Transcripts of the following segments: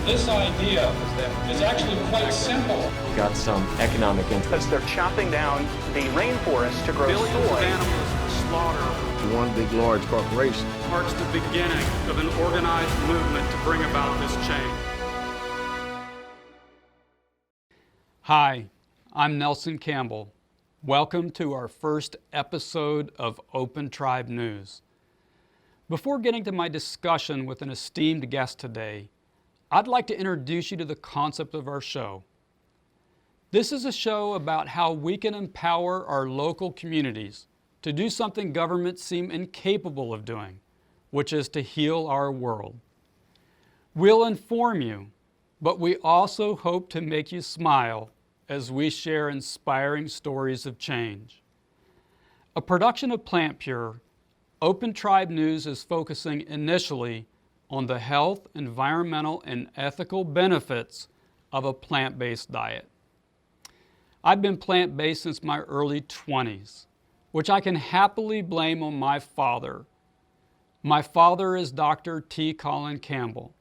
This idea is actually quite simple. Got some economic interest. They're chopping down the rainforest to grow Billions soy. of animals slaughtered. One big, large corporation Marks the beginning of an organized movement to bring about this change. Hi, I'm Nelson Campbell. Welcome to our first episode of OpenTribe News. Before getting to my discussion with an esteemed guest today, I'd like to introduce you to the concept of our show. This is a show about how we can empower our local communities to do something governments seem incapable of doing, which is to heal our world. We'll inform you, but we also hope to make you smile as we share inspiring stories of change. A production of PlantPure, OpenTribe News is focusing initially on the health, environmental, and ethical benefits of a plant-based diet. I've been plant-based since my early 20s, which I can happily blame on my father. My father is Dr. T. Colin Campbell,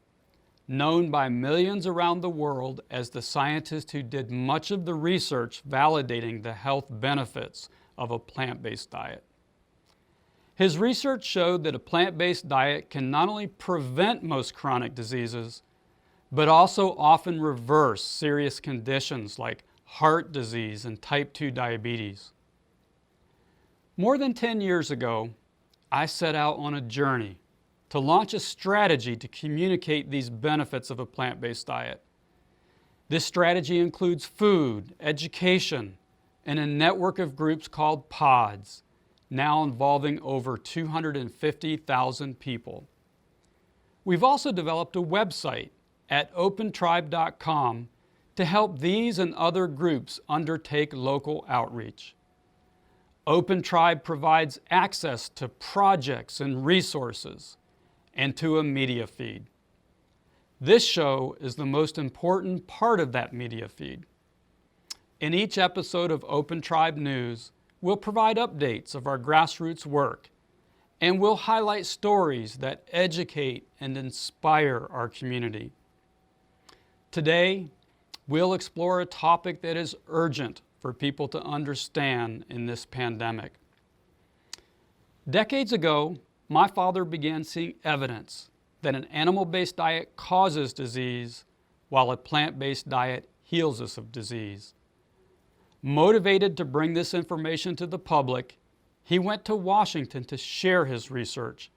known by millions around the world as the scientist who did much of the research validating the health benefits of a plant-based diet. His research showed that a plant-based diet can not only prevent most chronic diseases, but also often reverse serious conditions like heart disease and type 2 diabetes. More than 10 years ago, I set out on a journey to launch a strategy to communicate these benefits of a plant-based diet. This strategy includes food, education, and a network of groups called pods, now involving over 250,000 people. We've also developed a website at opentribe.com to help these and other groups undertake local outreach. OpenTribe provides access to projects and resources and to a media feed. This show is the most important part of that media feed. In each episode of OpenTribe News, we'll provide updates of our grassroots work, and we'll highlight stories that educate and inspire our community. Today, we'll explore a topic that is urgent for people to understand in this pandemic. Decades ago, my father began seeing evidence that an animal-based diet causes disease while a plant-based diet heals us of disease. Motivated to bring this information to the public, he went to Washington to share his research,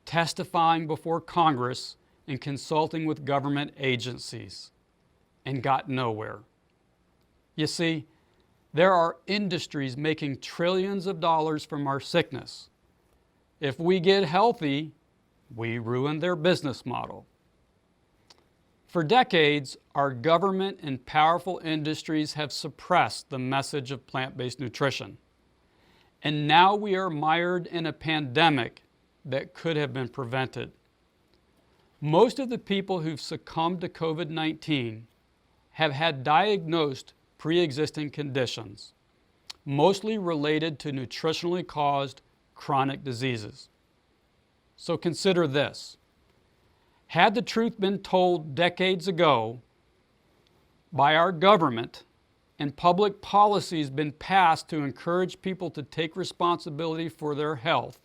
testifying before Congress and consulting with government agencies, and got nowhere. You see, there are industries making trillions of dollars from our sickness. If we get healthy, we ruin their business model. For decades, our government and powerful industries have suppressed the message of plant-based nutrition. And now we are mired in a pandemic that could have been prevented. Most of the people who've succumbed to COVID-19 have had diagnosed pre-existing conditions, mostly related to nutritionally caused chronic diseases. So consider this. Had the truth been told decades ago by our government and public policies been passed to encourage people to take responsibility for their health,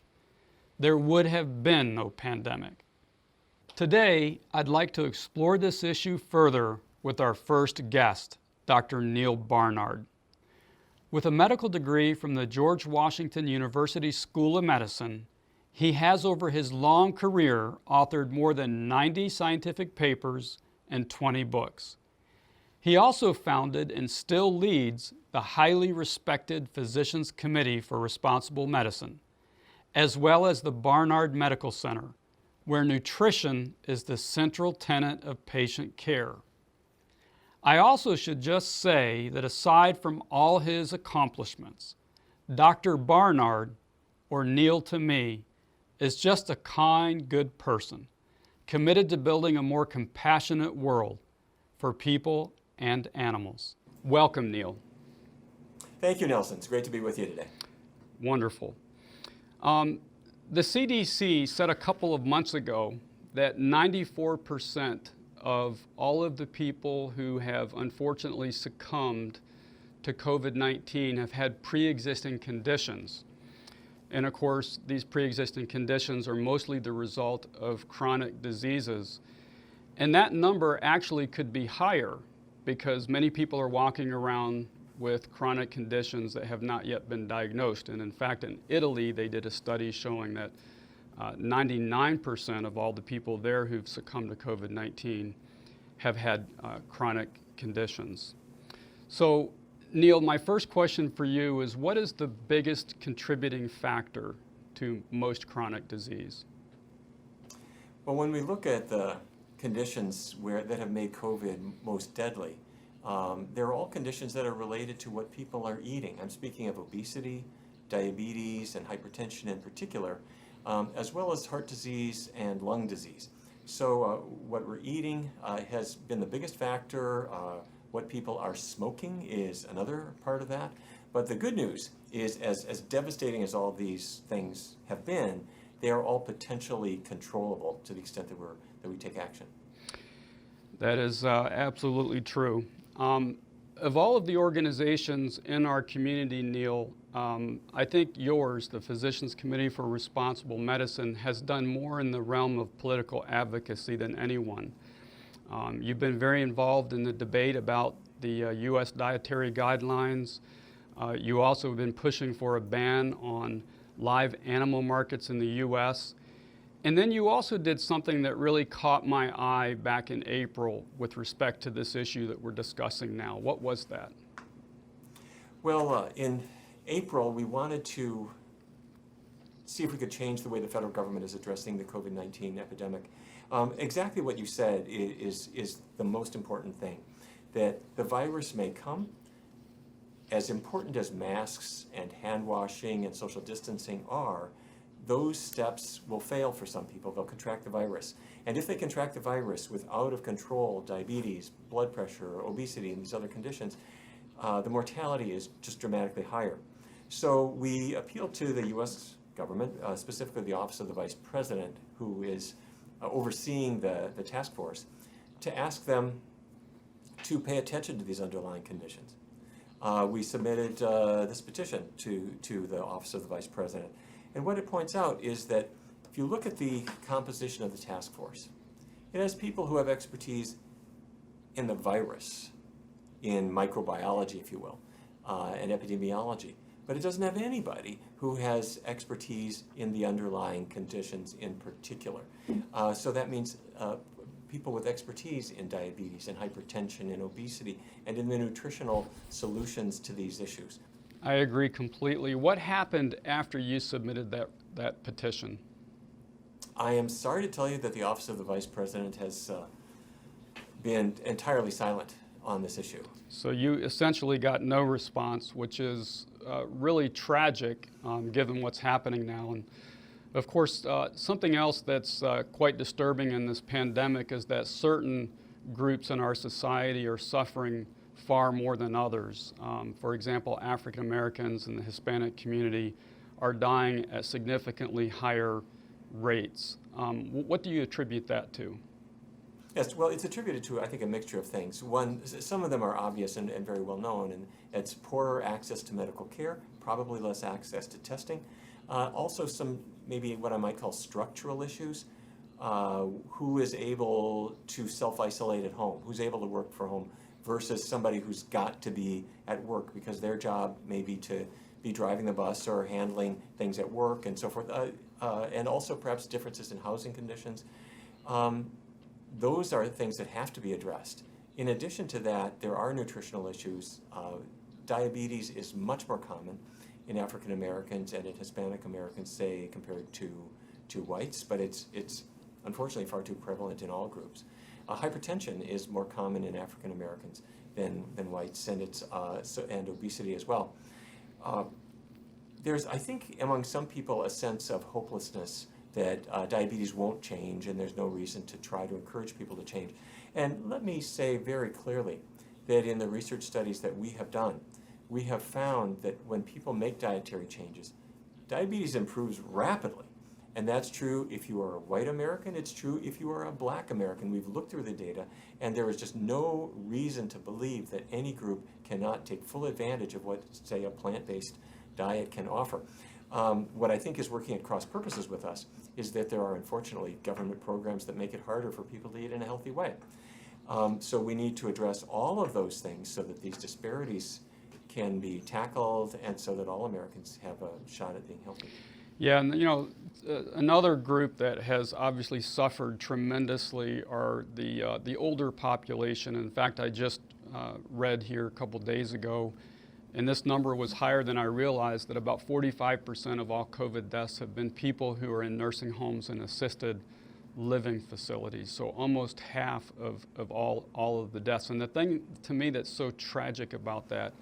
there would have been no pandemic. Today, I'd like to explore this issue further with our first guest, Dr. Neil Barnard. With a medical degree from the George Washington University School of Medicine, he has over his long career authored more than 90 scientific papers and 20 books. He also founded and still leads the highly respected Physicians Committee for Responsible Medicine, as well as the Barnard Medical Center, where nutrition is the central tenet of patient care. I also should just say that aside from all his accomplishments, Dr. Barnard, or Neil to me, is just a kind, good person, committed to building a more compassionate world for people and animals. Welcome, Neil. Thank you, Nelson. It's great to be with you today. Wonderful. The CDC said a couple of months ago that 94% of all of the people who have unfortunately succumbed to COVID-19 have had pre-existing conditions. And of course, these pre-existing conditions are mostly the result of chronic diseases. And that number actually could be higher because many people are walking around with chronic conditions that have not yet been diagnosed. And in fact, in Italy, they did a study showing that 99% of all the people there who've succumbed to COVID-19 have had chronic conditions. So, Neil, my first question for you is, what is the biggest contributing factor to most chronic disease? Well, when we look at the conditions that have made COVID most deadly, they're all conditions that are related to what people are eating. I'm speaking of obesity, diabetes, and hypertension in particular, as well as heart disease and lung disease. So what we're eating has been the biggest factor. What people are smoking is another part of that. But the good news is, as devastating as all these things have been, they are all potentially controllable to the extent that we take action. That is absolutely true. Of all of the organizations in our community, Neil, I think yours, the Physicians Committee for Responsible Medicine, has done more in the realm of political advocacy than anyone. You've been very involved in the debate about the U.S. dietary guidelines. You also have been pushing for a ban on live animal markets in the U.S. And then you also did something that really caught my eye back in April with respect to this issue that we're discussing now. What was that? Well, in April, we wanted to see if we could change the way the federal government is addressing the COVID-19 epidemic. Exactly what you said is the most important thing, that the virus may come. As important as masks and hand washing and social distancing are, those steps will fail for some people. They'll contract the virus. And if they contract the virus with out of control diabetes, blood pressure, obesity, and these other conditions, the mortality is just dramatically higher. So we appealed to the U.S. government, specifically the Office of the Vice President, who is overseeing the task force, to ask them to pay attention to these underlying conditions. We submitted this petition to the Office of the Vice President. And what it points out is that if you look at the composition of the task force, it has people who have expertise in the virus, in microbiology, if you will, and epidemiology. But it doesn't have anybody who has expertise in the underlying conditions in particular. So that means people with expertise in diabetes and hypertension and obesity and in the nutritional solutions to these issues. I agree completely. What happened after you submitted that petition? I am sorry to tell you that the Office of the Vice President has been entirely silent on this issue. So you essentially got no response, which is really tragic given what's happening now. And of course, something else that's quite disturbing in this pandemic is that certain groups in our society are suffering far more than others. For example, African Americans and the Hispanic community are dying at significantly higher rates. What do you attribute that to? Yes, well, it's attributed to, I think, a mixture of things. One, some of them are obvious and very well known, and it's poorer access to medical care, probably less access to testing. Also some, maybe what I might call structural issues. Who is able to self-isolate at home? Who's able to work from home versus somebody who's got to be at work because their job may be to be driving the bus or handling things at work and so forth. And also perhaps differences in housing conditions. Those are things that have to be addressed. In addition to that, there are nutritional issues. Diabetes is much more common in African Americans and in Hispanic Americans, say, compared to whites, but it's unfortunately far too prevalent in all groups. Hypertension is more common in African Americans than whites, and and obesity as well. There's, I think, among some people a sense of hopelessness that diabetes won't change and there's no reason to try to encourage people to change. And let me say very clearly that in the research studies that we have done, we have found that when people make dietary changes, diabetes improves rapidly. And that's true if you are a white American, it's true if you are a black American. We've looked through the data, and there is just no reason to believe that any group cannot take full advantage of what, say, a plant-based diet can offer. What I think is working at cross purposes with us is that there are, unfortunately, government programs that make it harder for people to eat in a healthy way. So we need to address all of those things so that these disparities can be tackled and so that all Americans have a shot at being healthy. Yeah, and another group that has obviously suffered tremendously are the older population. In fact, I just read here a couple days ago, and this number was higher than I realized, that about 45% of all COVID deaths have been people who are in nursing homes and assisted living facilities. So almost half of all of the deaths. And the thing to me that's so tragic about that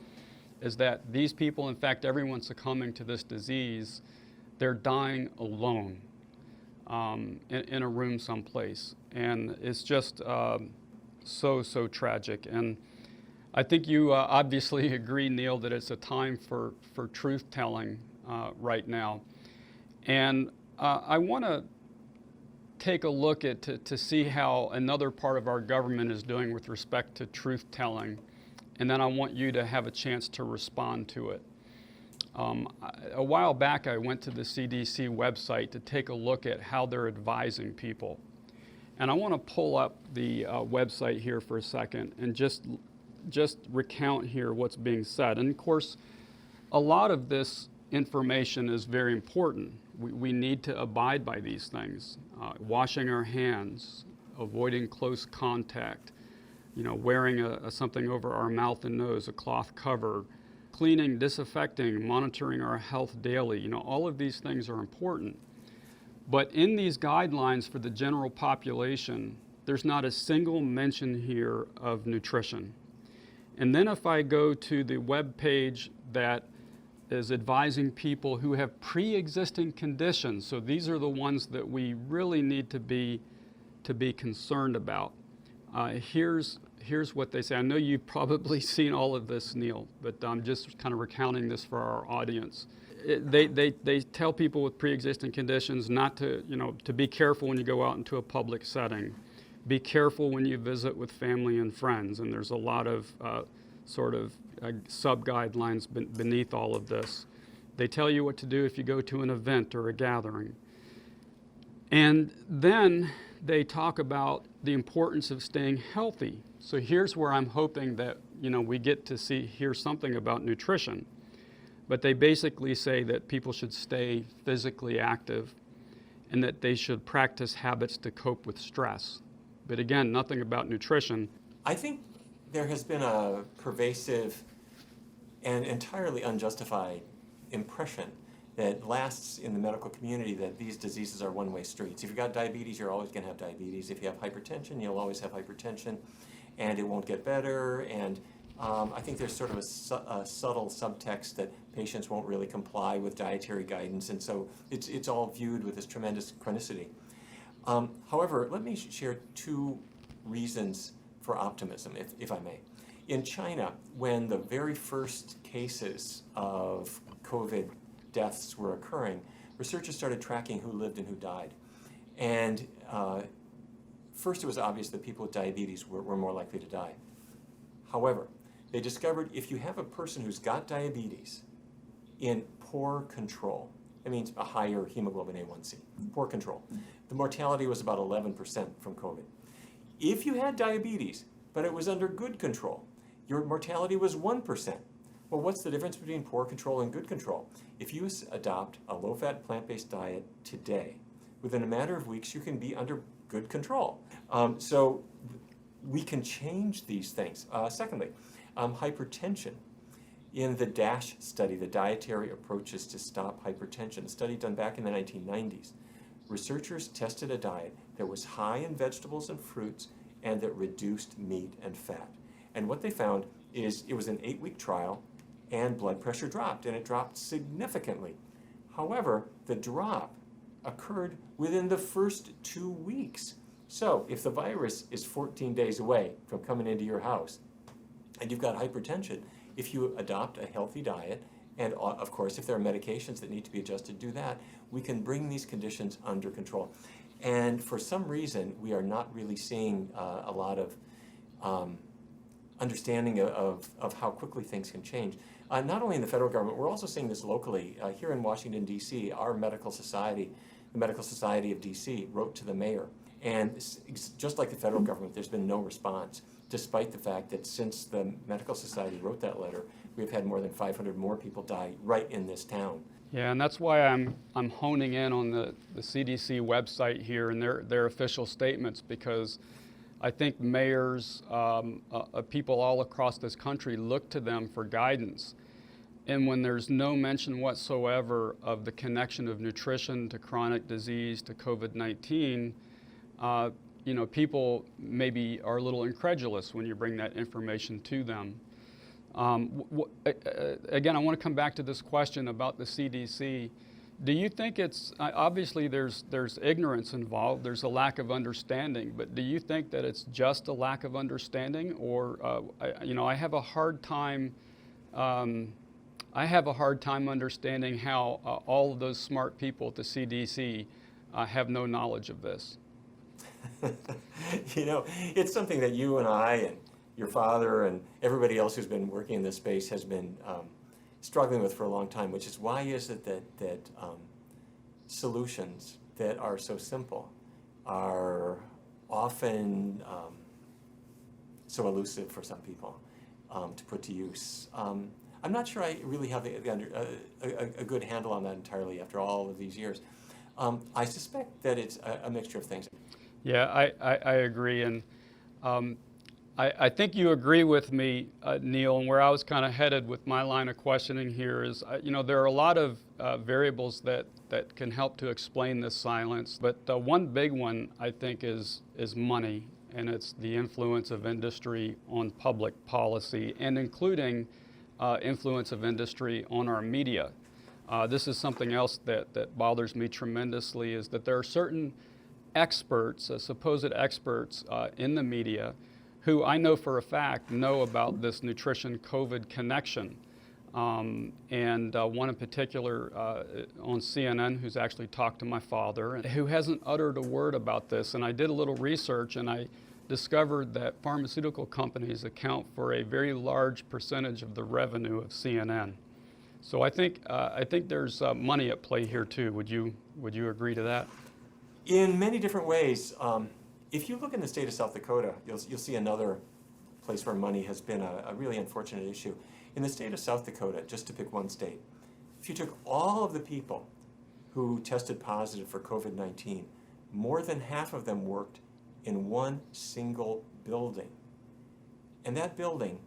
is that these people, in fact, everyone succumbing to this disease, they're dying alone in a room someplace. And it's just so tragic. And I think you obviously agree, Neil, that it's a time for truth-telling right now. And I want to take a look at to see how another part of our government is doing with respect to truth-telling. And then I want you to have a chance to respond to it. A while back, I went to the CDC website to take a look at how they're advising people. And I want to pull up the website here for a second and just recount here what's being said. And of course, a lot of this information is very important. We need to abide by these things. Washing our hands, avoiding close contact, wearing something over our mouth and nose, a cloth cover, cleaning, disinfecting, monitoring our health daily. All of these things are important. But in these guidelines for the general population, there's not a single mention here of nutrition. And then if I go to the web page that is advising people who have pre-existing conditions, so these are the ones that we really need to be concerned about. Here's what they say. I know you've probably seen all of this, Neil, but I'm just kind of recounting this for our audience. They tell people with pre-existing conditions not to be careful when you go out into a public setting. Be careful when you visit with family and friends, and there's a lot of sub-guidelines beneath all of this. They tell you what to do if you go to an event or a gathering. And then they talk about the importance of staying healthy. So here's where I'm hoping that we get to hear something about nutrition. But they basically say that people should stay physically active and that they should practice habits to cope with stress. But again, nothing about nutrition. I think there has been a pervasive and entirely unjustified impression that lasts in the medical community that these diseases are one-way streets. If you've got diabetes, you're always going to have diabetes. If you have hypertension, you'll always have hypertension, and it won't get better. And I think there's sort of a subtle subtext that patients won't really comply with dietary guidance, and so it's all viewed with this tremendous chronicity. However, let me share two reasons for optimism, if I may. In China, when the very first cases of COVID deaths were occurring, researchers started tracking who lived and who died. And first it was obvious that people with diabetes were more likely to die. However, they discovered if you have a person who's got diabetes in poor control, it means a higher hemoglobin A1C, poor control, the mortality was about 11% from COVID. If you had diabetes, but it was under good control, your mortality was 1%. Well, what's the difference between poor control and good control? If you adopt a low-fat, plant-based diet today, within a matter of weeks, you can be under good control. So we can change these things. Secondly, hypertension. In the DASH study, the Dietary Approaches to Stop Hypertension, a study done back in the 1990s, researchers tested a diet that was high in vegetables and fruits and that reduced meat and fat. And what they found is it was an 8-week trial and blood pressure dropped, and it dropped significantly. However, the drop occurred within the first 2 weeks. So if the virus is 14 days away from coming into your house and you've got hypertension, if you adopt a healthy diet And of course, if there are medications that need to be adjusted, do that. We can bring these conditions under control. And for some reason, we are not really seeing a lot of understanding of how quickly things can change. Not only in the federal government, we're also seeing this locally. Here in Washington, D.C., our medical society, the Medical Society of D.C., wrote to the mayor. And just like the federal government, there's been no response, despite the fact that since the Medical Society wrote that letter, we've had more than 500 more people die right in this town. Yeah, and that's why I'm honing in on the CDC website here and their official statements, because I think mayors, people all across this country look to them for guidance. And when there's no mention whatsoever of the connection of nutrition to chronic disease to COVID-19, people maybe are a little incredulous when you bring that information to them. Again, I want to come back to this question about the CDC. Do you think it's, obviously there's ignorance involved, there's a lack of understanding, but do you think that it's just a lack of understanding, or, I have a hard time understanding how all of those smart people at the CDC have no knowledge of this? It's something that you and I and your father and everybody else who's been working in this space has been struggling with for a long time, which is why is it that solutions that are so simple are often so elusive for some people to put to use. I'm not sure I really have a good handle on that entirely after all of these years. I suspect that it's a mixture of things. Yeah, I agree, and I think you agree with me, Neil, and where I was kind of headed with my line of questioning here is, there are a lot of variables that can help to explain this silence, but one big one I think is money, and it's the influence of industry on public policy, and including influence of industry on our media. This is something else that bothers me tremendously, is that there are certain experts, supposed experts in the media, who I know for a fact know about this nutrition COVID connection. And one in particular on CNN who's actually talked to my father, and who hasn't uttered a word about this. And I did a little research and I discovered that pharmaceutical companies account for a very large percentage of the revenue of CNN. So I think there's money at play here too. Would you agree to that? In many different ways. If you look in the state of South Dakota, you'll see another place where money has been a really unfortunate issue. In the state of South Dakota, just to pick one state, if you took all of the people who tested positive for COVID-19, more than half of them worked in one single building. And that building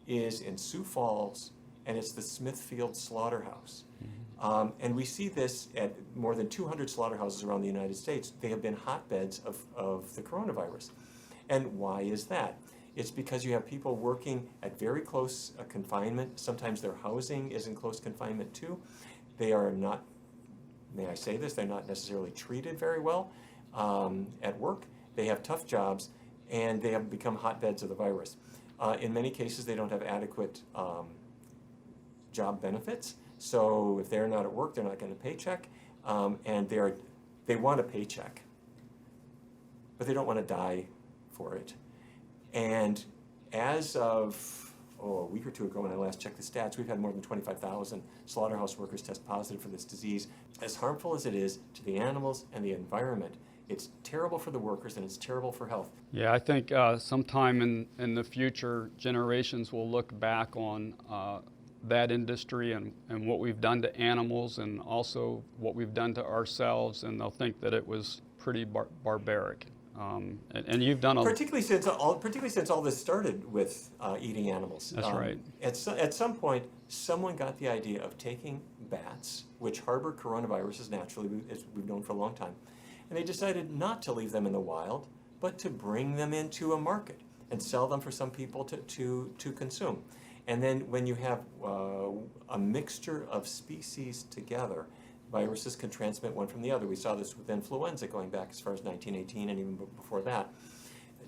is in Sioux Falls, and it's the Smithfield Slaughterhouse. And we see this at more than 200 slaughterhouses around the United States. They have been hotbeds of the coronavirus. And why is that? It's because you have people working at very close confinement. Sometimes their housing is in close confinement too. They are not, may I say this, they're not necessarily treated very well at work. They have tough jobs, and they have become hotbeds of the virus. In many cases, they don't have adequate job benefits. So if they're not at work, they're not getting a paycheck, and they want a paycheck, but they don't want to die for it. And as of a week or two ago, when I last checked the stats, we've had more than 25,000 slaughterhouse workers test positive for this disease. As harmful as it is to the animals and the environment, it's terrible for the workers and it's terrible for health. Yeah, I think sometime in the future, generations will look back on that industry and what we've done to animals and also what we've done to ourselves, and they'll think that it was pretty barbaric. And you've done particularly since all this started with eating animals. That's right. At some point, someone got the idea of taking bats, which harbor coronaviruses naturally, as we've known for a long time, and they decided not to leave them in the wild, but to bring them into a market and sell them for some people to consume. And then when you have a mixture of species together, viruses can transmit one from the other. We saw this with influenza going back as far as 1918 and even before that.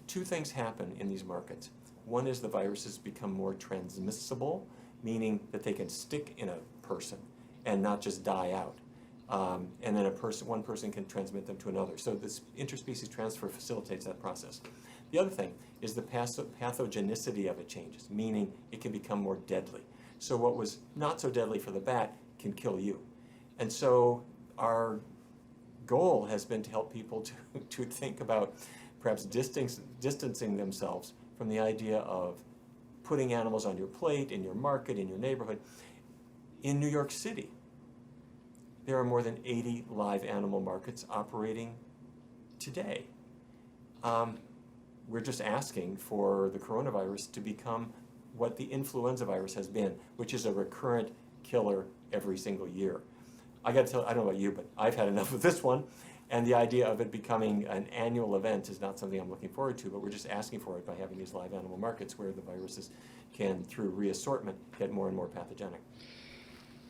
Two things happen in these markets. One is the viruses become more transmissible, meaning that they can stick in a person and not just die out. And then one person can transmit them to another. So this interspecies transfer facilitates that process. The other thing is the pathogenicity of it changes, meaning it can become more deadly. So what was not so deadly for the bat can kill you. And so our goal has been to help people to think about perhaps distancing themselves from the idea of putting animals on your plate, in your market, in your neighborhood. In New York City, there are more than 80 live animal markets operating today. We're just asking for the coronavirus to become what the influenza virus has been, which is a recurrent killer every single year. I got to tell, I don't know about you, but I've had enough of this one, and the idea of it becoming an annual event is not something I'm looking forward to, but we're just asking for it by having these live animal markets where the viruses can, through reassortment, get more and more pathogenic.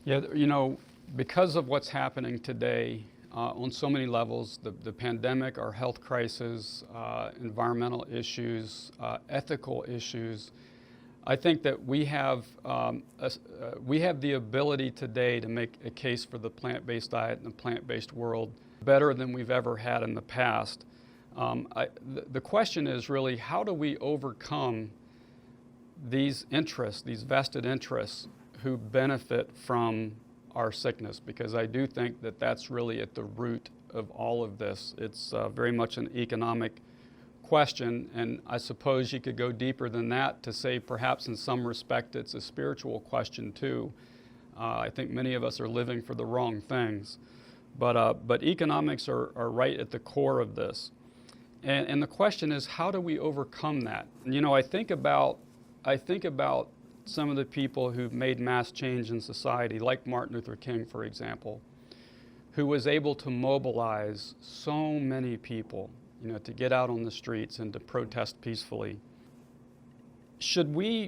Yeah, you know, because of what's happening today on so many levels, the pandemic, our health crisis, environmental issues, ethical issues, I think that we have the ability today to make a case for the plant-based diet and the plant-based world better than we've ever had in the past. The question is really, how do we overcome these interests, these vested interests, who benefit from our sickness? Because I do think that that's really at the root of all of this. It's very much an economic question, and I suppose you could go deeper than that to say perhaps in some respect it's a spiritual question too. I think many of us are living for the wrong things, but economics are right at the core of this. And the question is, how do we overcome that? And, you know, I think about some of the people who've made mass change in society, like Martin Luther King, for example, who was able to mobilize so many people, you know, to get out on the streets and to protest peacefully. Should we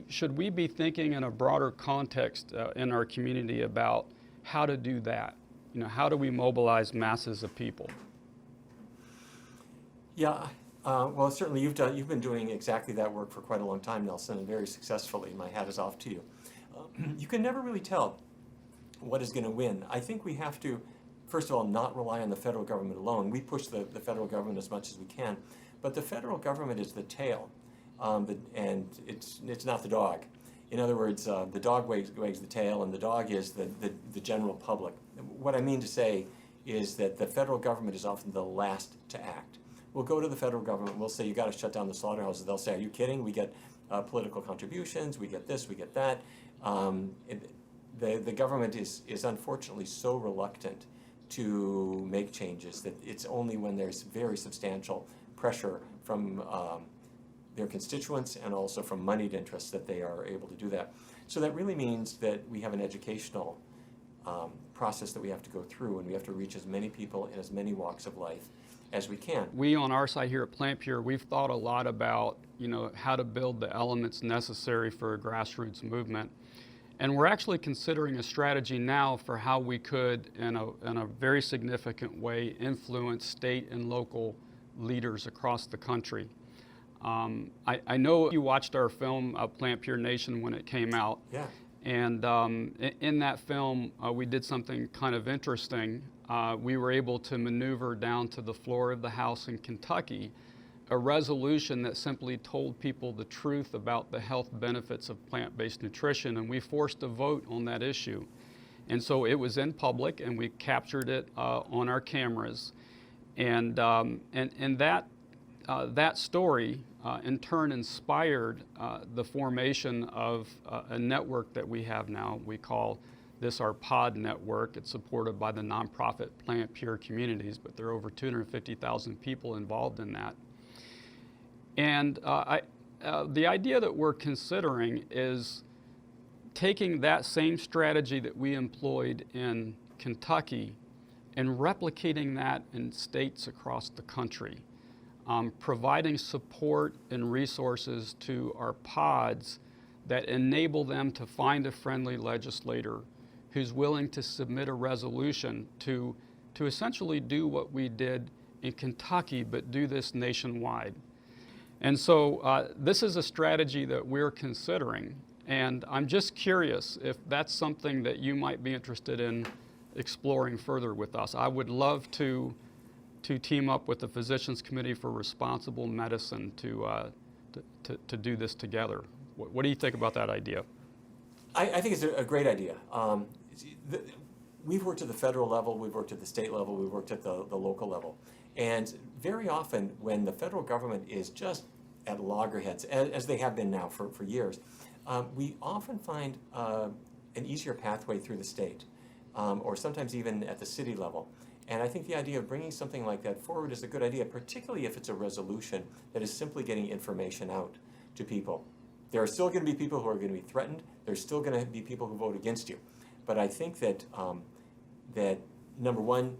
be thinking in a broader context in our community about how to do that? You know, how do we mobilize masses of people? Yeah, well, certainly you've been doing exactly that work for quite a long time, Nelson, and very successfully. My hat is off to you. You can never really tell what is going to win. I think we have to, first of all, not rely on the federal government alone. We push the federal government as much as we can, but the federal government is the tail, and it's not the dog. In other words, the dog wags the tail, and the dog is the general public. What I mean to say is that the federal government is often the last to act. We'll go to the federal government, we'll say, you got to shut down the slaughterhouses. They'll say, are you kidding? We get political contributions, we get this, we get that. The government is unfortunately so reluctant to make changes that it's only when there's very substantial pressure from their constituents and also from moneyed interests that they are able to do that. So that really means that we have an educational process that we have to go through, and we have to reach as many people in as many walks of life as we can. We on our side here at Plant Pure, we've thought a lot about, you know, how to build the elements necessary for a grassroots movement. And we're actually considering a strategy now for how we could, in a very significant way, influence state and local leaders across the country. I know you watched our film, Plant Pure Nation, when it came out. Yeah. And in that film, we did something kind of interesting. We were able to maneuver down to the floor of the House in Kentucky a resolution that simply told people the truth about the health benefits of plant-based nutrition, and we forced a vote on that issue. And so it was in public, and we captured it on our cameras. And that story in turn inspired the formation of a network that we have now. We call this our POD network. It's supported by the nonprofit Plant Pure Communities, but there are over 250,000 people involved in that. And the idea that we're considering is taking that same strategy that we employed in Kentucky and replicating that in states across the country, providing support and resources to our pods that enable them to find a friendly legislator who's willing to submit a resolution to essentially do what we did in Kentucky, but do this nationwide. And so this is a strategy that we're considering, And I'm just curious if that's something that you might be interested in exploring further with us. I would love to team up with the Physicians Committee for Responsible Medicine to do this together. What do you think about that idea? I think it's a great idea. We've worked at the federal level, we've worked at the state level, we've worked at the local level. And very often when the federal government is just at loggerheads, as they have been now for years, we often find an easier pathway through the state, or sometimes even at the city level. And I think the idea of bringing something like that forward is a good idea, particularly if it's a resolution that is simply getting information out to people. There are still going to be people who are going to be threatened. There's still going to be people who vote against you. But I think that, that number one,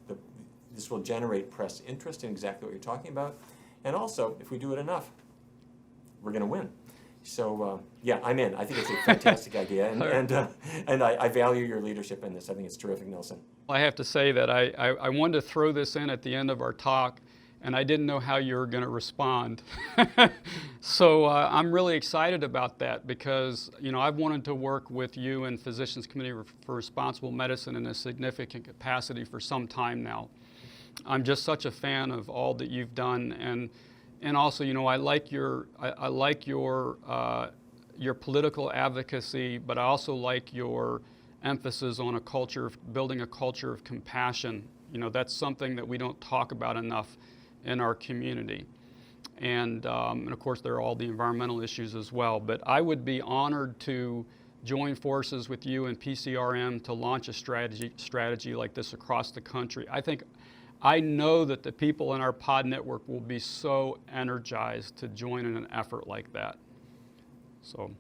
this will generate press interest in exactly what you're talking about. And also, if we do it enough, we're going to win. So, yeah, I'm in. I think it's a fantastic idea. And I value your leadership in this. I think it's terrific, Nelson. I have to say that I wanted to throw this in at the end of our talk, and I didn't know how you were going to respond. So I'm really excited about that because, you know, I've wanted to work with you and Physicians Committee for Responsible Medicine in a significant capacity for some time now. I'm just such a fan of all that you've done, and also, you know, I like your political advocacy, but I also like your emphasis on building a culture of compassion. You know, that's something that we don't talk about enough in our community. And of course, there are all the environmental issues as well. But I would be honored to join forces with you and PCRM to launch a strategy like this across the country. I know that the people in our pod network will be so energized to join in an effort like that. So,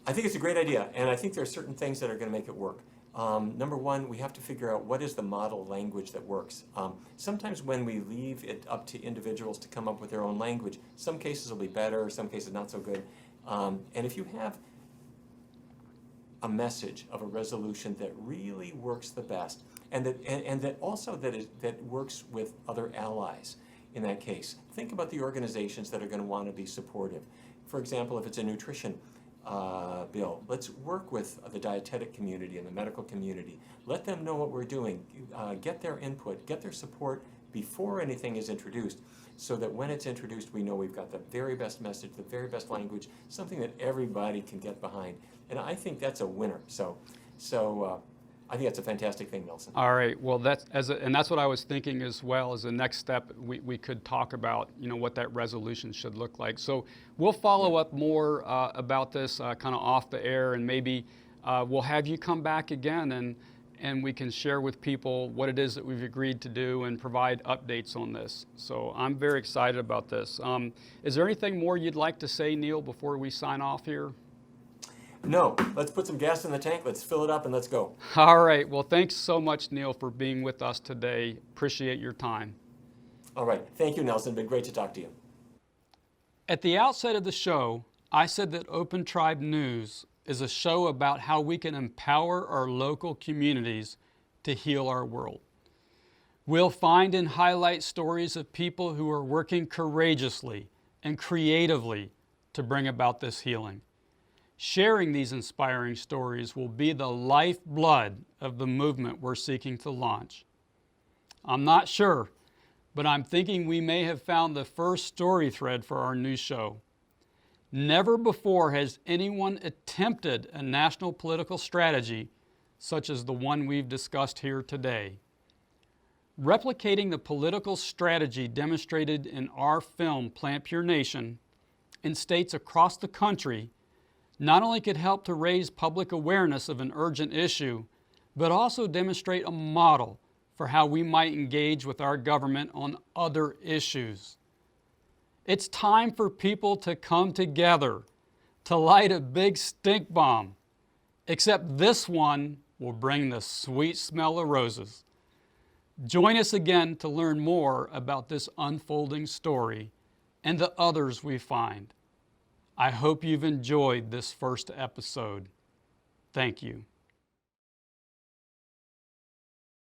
I think it's a great idea, and I think there are certain things that are going to make it work. Number one, we have to figure out what is the model language that works. Sometimes when we leave it up to individuals to come up with their own language, some cases will be better, some cases not so good. And if you have a message of a resolution that really works the best, and that also that works with other allies in that case. Think about the organizations that are going to want to be supportive. For example, if it's a nutrition bill, let's work with the dietetic community and the medical community. Let them know what we're doing. Get their input, get their support before anything is introduced, so that when it's introduced, we know we've got the very best message, the very best language, something that everybody can get behind. And I think that's a winner. So I think that's a fantastic thing, Nelson. All right. Well, and that's what I was thinking as well. As a next step, we could talk about, you know, what that resolution should look like. So we'll follow up more about this kind of off the air, and maybe we'll have you come back again, and we can share with people what it is that we've agreed to do and provide updates on this. So I'm very excited about this. Is there anything more you'd like to say, Neil, before we sign off here? No, let's put some gas in the tank, let's fill it up, and let's go. All right. Well, thanks so much, Neil, for being with us today. Appreciate your time. All right. Thank you, Nelson. Been great to talk to you. At the outset of the show, I said that OpenTribe News is a show about how we can empower our local communities to heal our world. We'll find and highlight stories of people who are working courageously and creatively to bring about this healing. Sharing these inspiring stories will be the lifeblood of the movement we're seeking to launch. I'm not sure, but I'm thinking we may have found the first story thread for our new show. Never before has anyone attempted a national political strategy such as the one we've discussed here today. Replicating the political strategy demonstrated in our film, Plant Pure Nation, in states across the country not only could help to raise public awareness of an urgent issue, but also demonstrate a model for how we might engage with our government on other issues. It's time for people to come together to light a big stink bomb, except this one will bring the sweet smell of roses. Join us again to learn more about this unfolding story and the others we find. I hope you've enjoyed this first episode. Thank you.